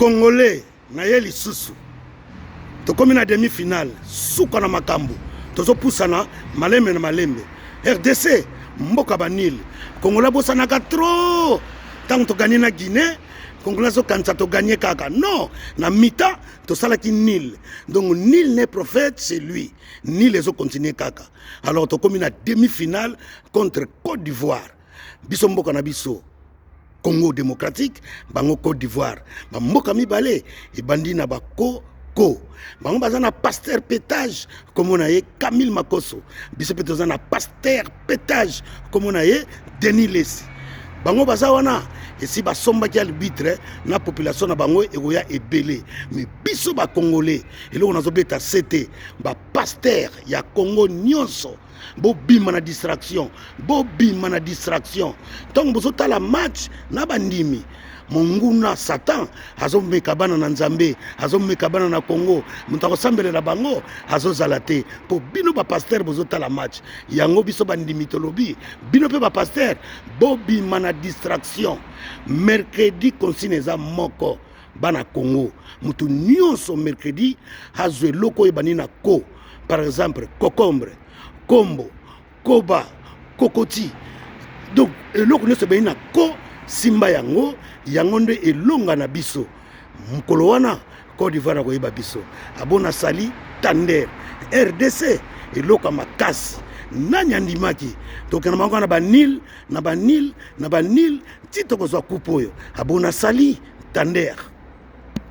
Congolais na ye lisusu tokomi na demi-finale suka na makambo tozopusana malembe na malembe. RDC mboka banil Congolais bosanaka trop tango to gagné na Guinée Congolais zo kanisa to gagné kaka non na mita to salaki nil. Donc nil n'est prophète, c'est lui. Nil les ont continué kaka. Alors to komi na demi-finale contre Côte d'Ivoire. Biso mboka na biso Congo démocratique, bango Côte d'Ivoire. Ba mboka mibale e bandi na ba ko. Bango bazana pasteur pétage comme on a eu Camille Makosso. Biso petozana pasteur pétage comme on a eu Denis Lessi. Bango bazawana et si ba somba ki arbitre na population na bango egoya ebele. Mais biso ba Congolais et là on a zobeta CT ba pasteur ya Congo nyonso. Bo bima na distraction. Donc bozo tala match na bandimi. Monguna Satan azomeka bana na Nzambe azomeka bana na Congo mutako sambela bango azozalate po bino ba pasteur bozota la match yango biso bandi mythologie bino pe ba pasteur bobi mana distraction mercredi consigneza moko bana Congo mutu nyonso mercredi hazwe loko ebani na ko par exemple cocombre kombo koba kokoti donc eloko nyonso ebani na ko simba yango nde elonga na biso mukolo wana Côte d'Ivoire koyeba biso abona sali tander RDC eloka makasi nani andimaki tokena mango na banil tito kozwa kupoyo abona sali tander